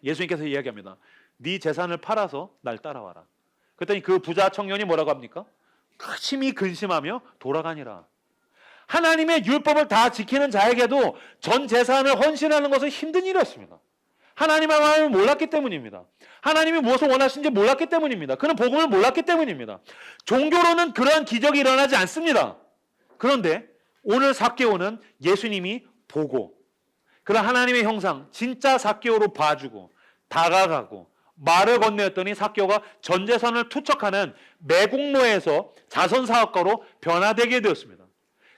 예수님께서 이야기합니다. 네 재산을 팔아서 날 따라와라. 그랬더니 그 부자 청년이 뭐라고 합니까? 심히 근심하며 돌아가니라. 하나님의 율법을 다 지키는 자에게도 전 재산을 헌신하는 것은 힘든 일이었습니다. 하나님의 마음을 몰랐기 때문입니다. 하나님이 무엇을 원하시는지 몰랐기 때문입니다. 그는 복음을 몰랐기 때문입니다. 종교로는 그러한 기적이 일어나지 않습니다. 그런데 오늘 삭개오는 예수님이 보고 그런 하나님의 형상 진짜 삭개오로 봐주고 다가가고 말을 건네었더니 삭개오가 전 재산을 투척하는 매국노에서 자선사업가로 변화되게 되었습니다.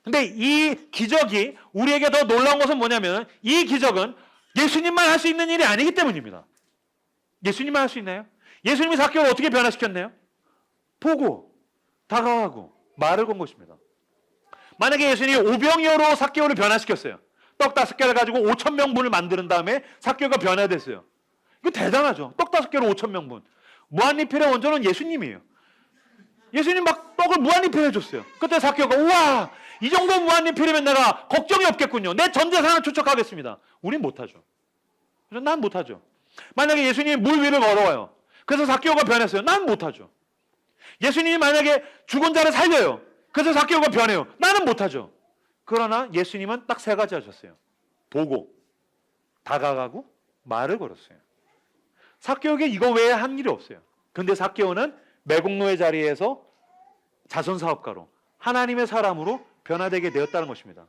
근데 이 기적이 우리에게 더 놀라운 것은 뭐냐면 이 기적은 예수님만 할 수 있는 일이 아니기 때문입니다. 예수님만 할 수 있나요? 예수님이 삭개오를 어떻게 변화시켰나요? 보고 다가가고 말을 건 것입니다. 만약에 예수님이 오병이어로 삭개오를 변화시켰어요. 떡 5개를 가지고 5,000명분을 만드는 다음에 삭개오가 변화됐어요. 이거 대단하죠. 떡 5개로 5,000명분. 무한리필의 원조는 예수님이에요. 예수님 막 떡을 무한리필 해줬어요. 그때 삭개오가 우와 이 정도 무한리필이면 내가 걱정이 없겠군요. 내 전 재산을 투척하겠습니다. 우린 못하죠. 난 못하죠. 만약에 예수님이 물 위를 걸어와요. 그래서 삭개오가 변했어요. 난 못하죠. 예수님이 만약에 죽은 자를 살려요. 그래서 삭개오가 변해요. 나는 못하죠. 그러나 예수님은 딱 3가지 하셨어요. 보고 다가가고 말을 걸었어요. 삭개오에게 이거 외에 한 일이 없어요. 근데 삭개오는 매국노의 자리에서 자선사업가로 하나님의 사람으로 변화되게 되었다는 것입니다.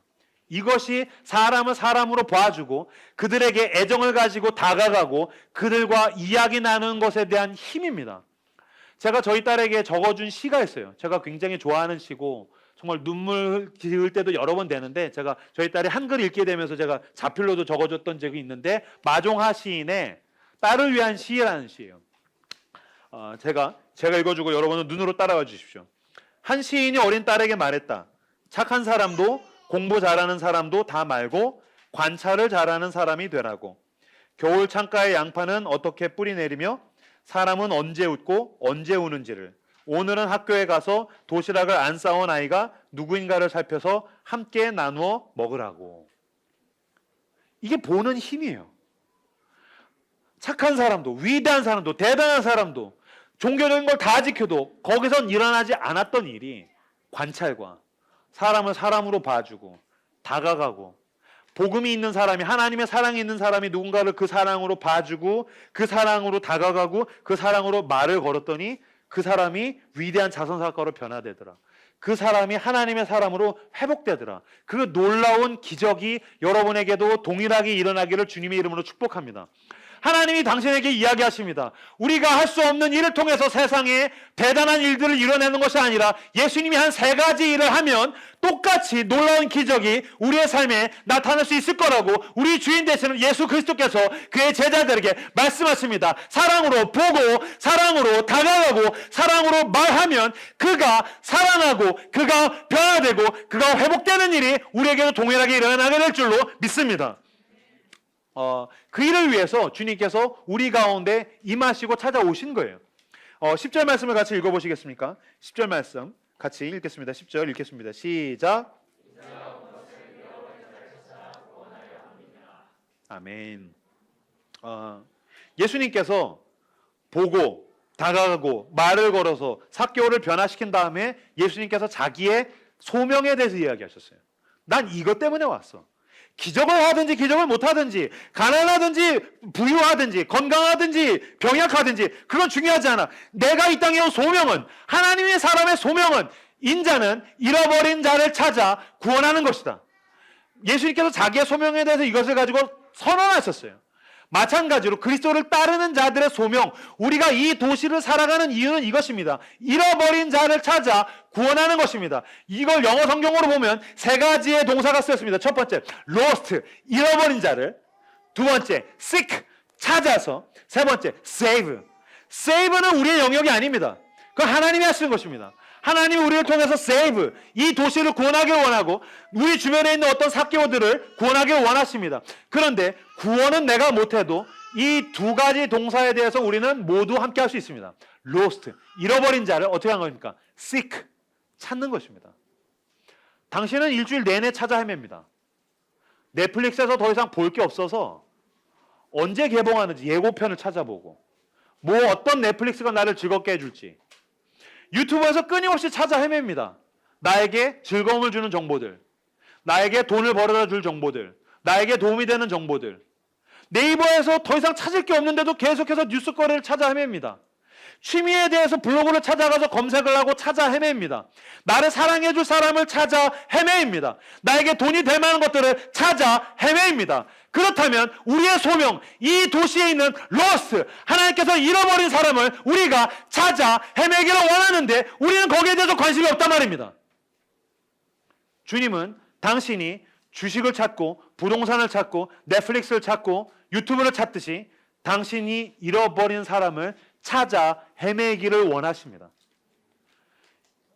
이것이 사람을 사람으로 봐주고 그들에게 애정을 가지고 다가가고 그들과 이야기 나누는 것에 대한 힘입니다. 제가 저희 딸에게 적어준 시가 있어요. 제가 굉장히 좋아하는 시고 정말 눈물 지을 때도 여러 번 되는데 제가 저희 딸이 한글 읽게 되면서 제가 자필로도 적어줬던 적이 있는데 마종하 시인의 딸을 위한 시라는 시예요. 제가 읽어주고 여러분은 눈으로 따라와 주십시오. 한 시인이 어린 딸에게 말했다. 착한 사람도 공부 잘하는 사람도 다 말고 관찰을 잘하는 사람이 되라고. 겨울 창가의 양파는 어떻게 뿌리 내리며 사람은 언제 웃고 언제 우는지를 오늘은 학교에 가서 도시락을 안 싸온 아이가 누구인가를 살펴서 함께 나누어 먹으라고. 이게 보는 힘이에요. 착한 사람도 위대한 사람도 대단한 사람도 종교적인 걸 다 지켜도 거기선 일어나지 않았던 일이 관찰과 사람을 사람으로 봐주고 다가가고 복음이 있는 사람이 하나님의 사랑이 있는 사람이 누군가를 그 사랑으로 봐주고 그 사랑으로 다가가고 그 사랑으로 말을 걸었더니 그 사람이 위대한 자선사업가로 변화되더라. 그 사람이 하나님의 사람으로 회복되더라. 그 놀라운 기적이 여러분에게도 동일하게 일어나기를 주님의 이름으로 축복합니다. 하나님이 당신에게 이야기하십니다. 우리가 할 수 없는 일을 통해서 세상에 대단한 일들을 이뤄내는 것이 아니라 예수님이 한 3가지 일을 하면 똑같이 놀라운 기적이 우리의 삶에 나타날 수 있을 거라고 우리 주인 되시는 예수 그리스도께서 그의 제자들에게 말씀하십니다. 사랑으로 보고 사랑으로 다가가고 사랑으로 말하면 그가 사랑하고 그가 변화되고 그가 회복되는 일이 우리에게도 동일하게 일어나게 될 줄로 믿습니다. 그 일을 위해서 주님께서 우리 가운데 임하시고 찾아오신 거예요. 10절 말씀을 같이 읽어보시겠습니까? 10절 말씀 같이 읽겠습니다. 10절 읽겠습니다. 시작. 아멘. 예수님께서 보고 다가가고 말을 걸어서 삭개오를 변화시킨 다음에 예수님께서 자기의 소명에 대해서 이야기하셨어요. 난 이것 때문에 왔어. 기적을 하든지 기적을 못하든지 가난하든지 부유하든지 건강하든지 병약하든지 그건 중요하지 않아. 내가 이 땅에 온 소명은, 하나님의 사람의 소명은 인자는 잃어버린 자를 찾아 구원하는 것이다. 예수님께서 자기의 소명에 대해서 이것을 가지고 선언하셨어요. 마찬가지로 그리스도를 따르는 자들의 소명, 우리가 이 도시를 살아가는 이유는 이것입니다. 잃어버린 자를 찾아 구원하는 것입니다. 이걸 영어 성경으로 보면 세 가지의 동사가 쓰였습니다. 첫 번째, lost, 잃어버린 자를. 두 번째, seek, 찾아서. 세 번째, save. save는 우리의 영역이 아닙니다. 그건 하나님이 하시는 것입니다. 하나님이 우리를 통해서 save, 이 도시를 구원하기를 원하고 우리 주변에 있는 어떤 삭개오들을 구원하기를 원하십니다. 그런데 구원은 내가 못해도 이 두 가지 동사에 대해서 우리는 모두 함께 할 수 있습니다. lost, 잃어버린 자를 어떻게 한 겁니까? seek, 찾는 것입니다. 당신은 일주일 내내 찾아 헤맵니다. 넷플릭스에서 더 이상 볼 게 없어서 언제 개봉하는지 예고편을 찾아보고 뭐 어떤 넷플릭스가 나를 즐겁게 해줄지 유튜브에서 끊임없이 찾아 헤맵니다. 나에게 즐거움을 주는 정보들, 나에게 돈을 벌어다 줄 정보들, 나에게 도움이 되는 정보들. 네이버에서 더 이상 찾을 게 없는데도 계속해서 뉴스거리를 찾아 헤맵니다. 취미에 대해서 블로그를 찾아가서 검색을 하고 찾아 헤매입니다. 나를 사랑해 줄 사람을 찾아 헤매입니다. 나에게 돈이 될 만한 것들을 찾아 헤매입니다. 그렇다면 우리의 소명, 이 도시에 있는 로스, 하나님께서 잃어버린 사람을 우리가 찾아 헤매기를 원하는데 우리는 거기에 대해서 관심이 없단 말입니다. 주님은 당신이 주식을 찾고 부동산을 찾고 넷플릭스를 찾고 유튜브를 찾듯이 당신이 잃어버린 사람을 찾아 헤매기를 원하십니다.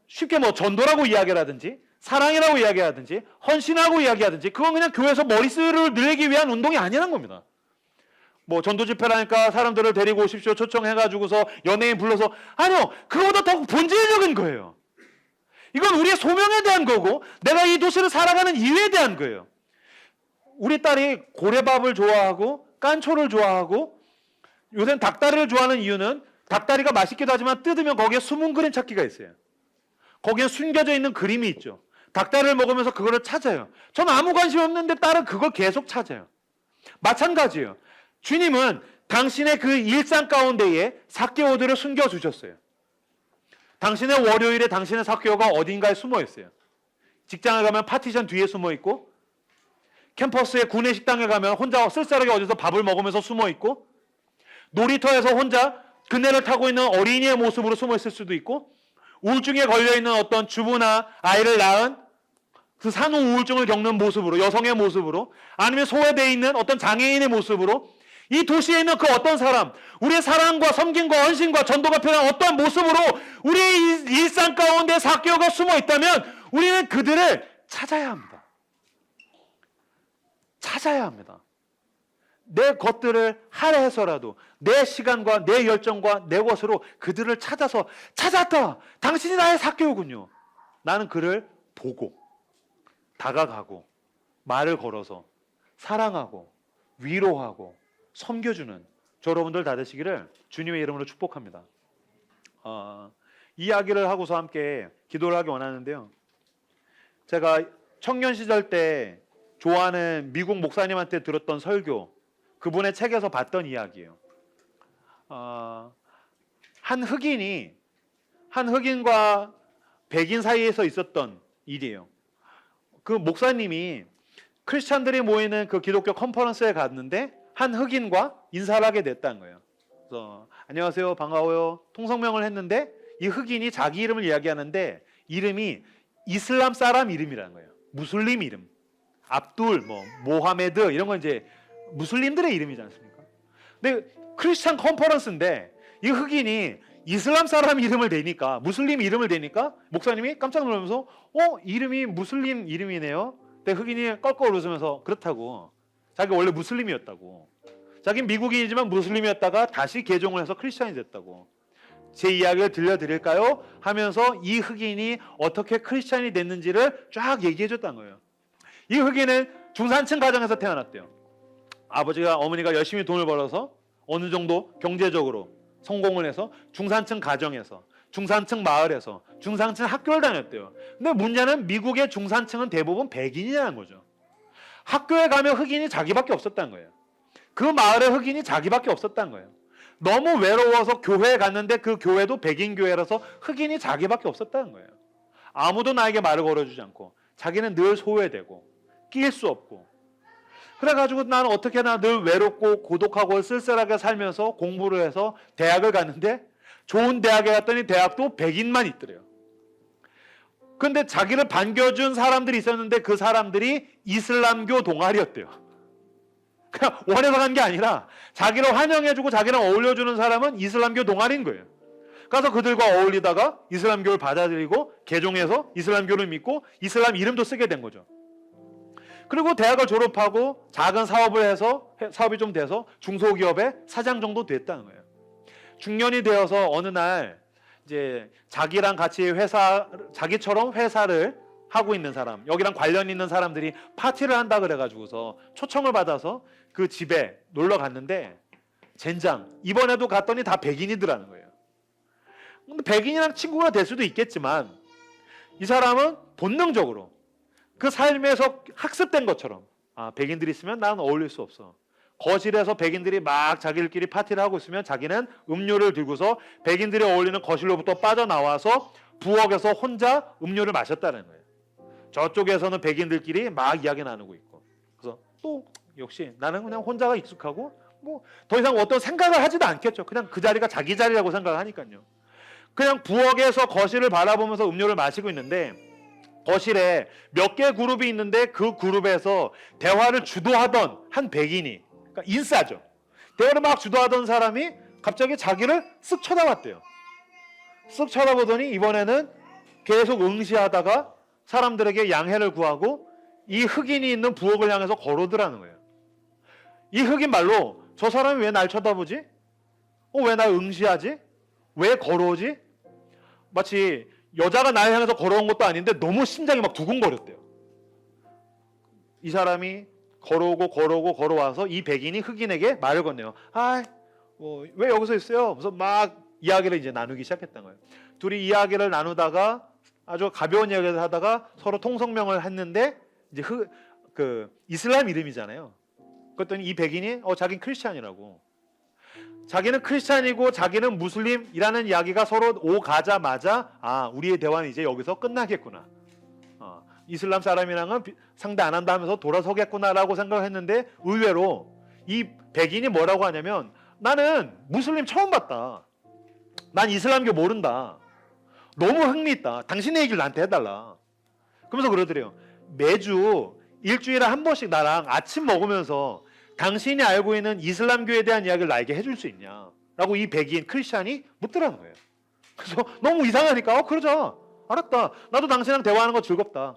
쉽게 뭐 전도라고 이야기하든지 사랑이라고 이야기하든지 헌신하고 이야기하든지 그건 그냥 교회에서 머릿수를 늘리기 위한 운동이 아니라는 겁니다. 뭐 전도 집회라니까 사람들을 데리고 오십시오 초청해가지고서 연예인 불러서, 아니요, 그거보다 더 본질적인 거예요. 이건 우리의 소명에 대한 거고 내가 이 도시를 살아가는 이유에 대한 거예요. 우리 딸이 고래밥을 좋아하고 깐초를 좋아하고 요새는 닭다리를 좋아하는 이유는 닭다리가 맛있기도 하지만 뜯으면 거기에 숨은 그림 찾기가 있어요. 거기에 숨겨져 있는 그림이 있죠. 닭다리를 먹으면서 그거를 찾아요. 저는 아무 관심 없는데 딸은 그걸 계속 찾아요. 마찬가지예요. 주님은 당신의 그 일상 가운데에 삭개오들을 숨겨주셨어요. 당신의 월요일에 당신의 삭개오가 어딘가에 숨어 있어요. 직장에 가면 파티션 뒤에 숨어 있고, 캠퍼스의 구내 식당에 가면 혼자 쓸쓸하게 어디서 밥을 먹으면서 숨어 있고, 놀이터에서 혼자 그네를 타고 있는 어린이의 모습으로 숨어 있을 수도 있고, 우울증에 걸려있는 어떤 주부나 아이를 낳은 그 산후 우울증을 겪는 모습으로, 여성의 모습으로, 아니면 소외되어 있는 어떤 장애인의 모습으로, 이 도시에 있는 그 어떤 사람, 우리의 사랑과 섬김과 헌신과 전도가 필요한 어떤 모습으로 우리의 일상 가운데 삭개오가 숨어 있다면 우리는 그들을 찾아야 합니다. 찾아야 합니다. 내 것들을 할애해서라도 내 시간과 내 열정과 내 것으로 그들을 찾아서, 찾았다! 당신이 나의 삭개오군요. 나는 그를 보고 다가가고 말을 걸어서 사랑하고 위로하고 섬겨주는 저 여러분들 다 되시기를 주님의 이름으로 축복합니다. 이야기를 하고서 함께 기도를 하기 원하는데요. 제가 청년 시절 때 좋아하는 미국 목사님한테 들었던 설교, 그분의 책에서 봤던 이야기예요. 한 흑인과 백인 사이에서 있었던 일이에요. 그 목사님이 크리스찬들이 모이는 그 기독교 컨퍼런스에 갔는데 한 흑인과 인사를 하게 됐다는 거예요. 그래서 안녕하세요, 반가워요, 통성명을 했는데 이 흑인이 자기 이름을 이야기하는데 이름이 이슬람 사람 이름이라는 거예요. 무슬림 이름. 압둘, 모하메드 이런 건 이제 무슬림들의 이름이지 않습니까? 근데 크리스찬 컨퍼런스인데 이 흑인이 이슬람 사람 이름을 대니까, 무슬림 이름을 대니까 목사님이 깜짝 놀라면서 이름이 무슬림 이름이네요. 근데 흑인이 껄껄 웃으면서 그렇다고, 자기 원래 무슬림이었다고, 자기는 미국인이지만 무슬림이었다가 다시 개종을 해서 크리스찬이 됐다고, 제 이야기를 들려드릴까요? 하면서 이 흑인이 어떻게 크리스찬이 됐는지를 쫙 얘기해 줬다는 거예요. 이 흑인은 중산층 가정에서 태어났대요. 아버지가 어머니가 열심히 돈을 벌어서 어느 정도 경제적으로 성공을 해서 중산층 가정에서 중산층 마을에서 중산층 학교를 다녔대요. 근데 문제는 미국의 중산층은 대부분 백인이라는 거죠. 학교에 가면 흑인이 자기밖에 없었다는 거예요. 그 마을에 흑인이 자기밖에 없었다는 거예요. 너무 외로워서 교회에 갔는데 그 교회도 백인 교회라서 흑인이 자기밖에 없었다는 거예요. 아무도 나에게 말을 걸어주지 않고 자기는 늘 소외되고 끼일 수 없고, 그래가지고 나는 어떻게나 늘 외롭고 고독하고 쓸쓸하게 살면서 공부를 해서 대학을 갔는데 좋은 대학에 갔더니 대학도 백인만 있더래요. 근데 자기를 반겨준 사람들이 있었는데 그 사람들이 이슬람교 동아리였대요. 그냥 원해서 간 게 아니라 자기를 환영해주고 자기랑 어울려주는 사람은 이슬람교 동아리인 거예요. 가서 그들과 어울리다가 이슬람교를 받아들이고 개종해서 이슬람교를 믿고 이슬람 이름도 쓰게 된 거죠. 그리고 대학을 졸업하고 작은 사업을 해서 사업이 좀 돼서 중소기업의 사장 정도 됐다는 거예요. 중년이 되어서 어느 날 이제 자기랑 같이 자기처럼 회사를 하고 있는 사람, 여기랑 관련 있는 사람들이 파티를 한다 그래가지고서 초청을 받아서 그 집에 놀러 갔는데 젠장 이번에도 갔더니 다 백인이더라는 거예요. 근데 백인이랑 친구가 될 수도 있겠지만 이 사람은 본능적으로 그 삶에서 학습된 것처럼 백인들이 있으면 난 어울릴 수 없어. 거실에서 백인들이 막 자기들끼리 파티를 하고 있으면 자기는 음료를 들고서 백인들이 어울리는 거실로부터 빠져나와서 부엌에서 혼자 음료를 마셨다는 거예요. 저쪽에서는 백인들끼리 막 이야기 나누고 있고. 그래서 또 역시 나는 그냥 혼자가 익숙하고 뭐 더 이상 어떤 생각을 하지도 않겠죠. 그냥 그 자리가 자기 자리라고 생각하니까요. 그냥 부엌에서 거실을 바라보면서 음료를 마시고 있는데 거실에 몇 개 그룹이 있는데 그 그룹에서 대화를 주도하던 한 백인이, 그러니까 인싸죠. 대화를 막 주도하던 사람이 갑자기 자기를 쓱 쳐다봤대요. 쓱 쳐다보더니 이번에는 계속 응시하다가 사람들에게 양해를 구하고 이 흑인이 있는 부엌을 향해서 걸어오더라는 거예요. 이 흑인 말로 저 사람이 왜 날 쳐다보지? 왜 날 응시하지? 왜 걸어오지? 마치 여자가 날 향해서 걸어온 것도 아닌데 너무 심장이 막 두근거렸대요. 이 사람이 걸어와서 이 백인이 흑인에게 말을 건네요. 왜 여기서 있어요? 그래서 막 이야기를 이제 나누기 시작했던 거예요. 둘이 이야기를 나누다가 아주 가벼운 이야기를 하다가 서로 통성명을 했는데 이제 이슬람 이름이잖아요. 그랬더니 이 백인이 자기는 크리스찬이라고. 자기는 크리스찬이고 자기는 무슬림이라는 이야기가 서로 오가자마자 우리의 대화는 이제 여기서 끝나겠구나. 이슬람 사람이랑은 상대 안 한다 하면서 돌아서겠구나라고 생각했는데 의외로 이 백인이 뭐라고 하냐면 나는 무슬림 처음 봤다. 난 이슬람교 모른다. 너무 흥미있다. 당신의 얘기를 나한테 해달라. 그러면서 그러더래요. 매주 일주일에 한 번씩 나랑 아침 먹으면서 당신이 알고 있는 이슬람교에 대한 이야기를 나에게 해줄 수 있냐 라고 이 백인 크리스찬이 묻더라는 거예요. 그래서 너무 이상하니까 그러자. 알았다. 나도 당신이랑 대화하는 거 즐겁다.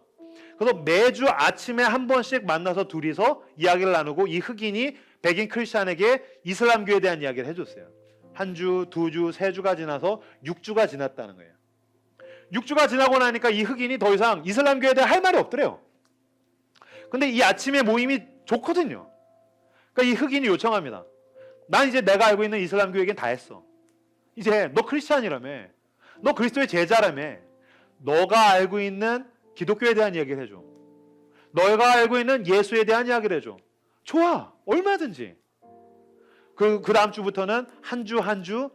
그래서 매주 아침에 한 번씩 만나서 둘이서 이야기를 나누고 이 흑인이 백인 크리스찬에게 이슬람교에 대한 이야기를 해줬어요. 한 주, 두 주, 세 주가 지나서 6주가 지났다는 거예요. 6주가 지나고 나니까 이 흑인이 더 이상 이슬람교에 대해 할 말이 없더래요. 근데 이 아침의 모임이 좋거든요. 그러니까 이 흑인이 요청합니다. 난 이제 내가 알고 있는 이슬람교 얘기는 다 했어. 이제 너 크리스찬이라며. 너 그리스도의 제자라며. 너가 알고 있는 기독교에 대한 이야기를 해줘. 너가 알고 있는 예수에 대한 이야기를 해줘. 좋아. 얼마든지. 그 다음 주부터는 한 주 한 주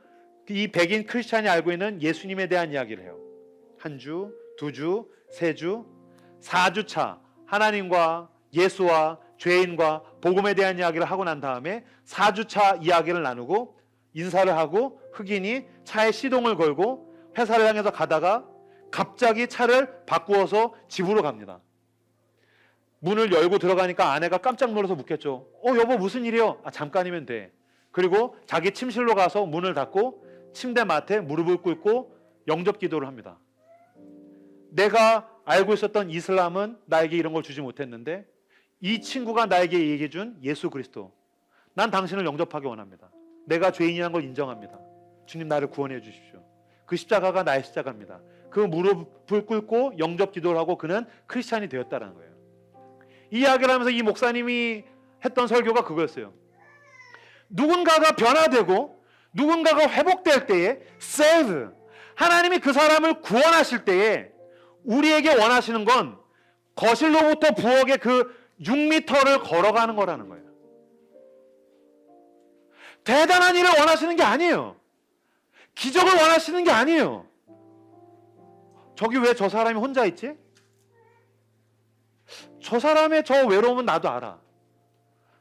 이 백인 크리스찬이 알고 있는 예수님에 대한 이야기를 해요. 한 주, 두 주, 세 주, 4주차 하나님과 예수와 죄인과 복음에 대한 이야기를 하고 난 다음에 4주차 이야기를 나누고 인사를 하고 흑인이 차에 시동을 걸고 회사를 향해서 가다가 갑자기 차를 바꾸어서 집으로 갑니다. 문을 열고 들어가니까 아내가 깜짝 놀라서 묻겠죠. 여보 무슨 일이요? 잠깐이면 돼. 그리고 자기 침실로 가서 문을 닫고 침대 맡에 무릎을 꿇고 영접 기도를 합니다. 내가 알고 있었던 이슬람은 나에게 이런 걸 주지 못했는데 이 친구가 나에게 얘기해 준 예수 그리스도, 난 당신을 영접하기 원합니다. 내가 죄인이라는 걸 인정합니다. 주님 나를 구원해 주십시오. 그 십자가가 나의 십자가입니다. 그 무릎을 꿇고 영접 기도를 하고 그는 크리스찬이 되었다는 거예요. 이 이야기를 하면서 이 목사님이 했던 설교가 그거였어요. 누군가가 변화되고 누군가가 회복될 때에 save, 하나님이 그 사람을 구원하실 때에 우리에게 원하시는 건 거실로부터 부엌에 그 6m를 걸어가는 거라는 거예요. 대단한 일을 원하시는 게 아니에요. 기적을 원하시는 게 아니에요. 저기 왜 저 사람이 혼자 있지? 저 사람의 저 외로움은 나도 알아.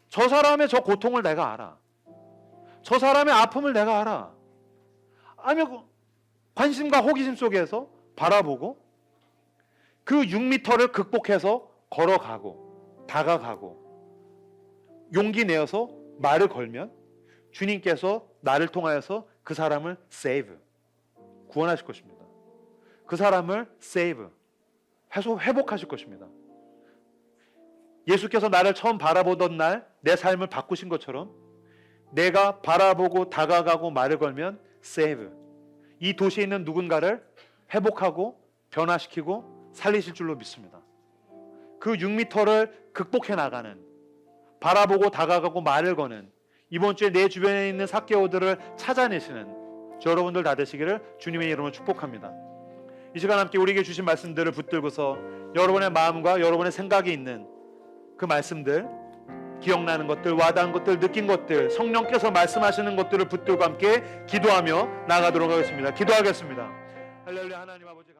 저 사람의 저 고통을 내가 알아. 저 사람의 아픔을 내가 알아. 아니면 관심과 호기심 속에서 바라보고 그 6m를 극복해서 걸어가고 다가가고 용기 내어서 말을 걸면 주님께서 나를 통하여서 그 사람을 save, 구원하실 것입니다. 그 사람을 save, 회복하실 것입니다. 예수께서 나를 처음 바라보던 날 내 삶을 바꾸신 것처럼 내가 바라보고 다가가고 말을 걸면 save, 이 도시에 있는 누군가를 회복하고 변화시키고 살리실 줄로 믿습니다. 그 6m를 극복해 나가는, 바라보고 다가가고 말을 거는, 이번 주에 내 주변에 있는 삭개오들을 찾아내시는 저 여러분들 다 되시기를 주님의 이름으로 축복합니다. 이 시간 함께 우리에게 주신 말씀들을 붙들고서 여러분의 마음과 여러분의 생각이 있는 그 말씀들, 기억나는 것들, 와닿은 것들, 느낀 것들, 성령께서 말씀하시는 것들을 붙들고 함께 기도하며 나가도록 하겠습니다. 기도하겠습니다. 할렐루야. 하나님 아버지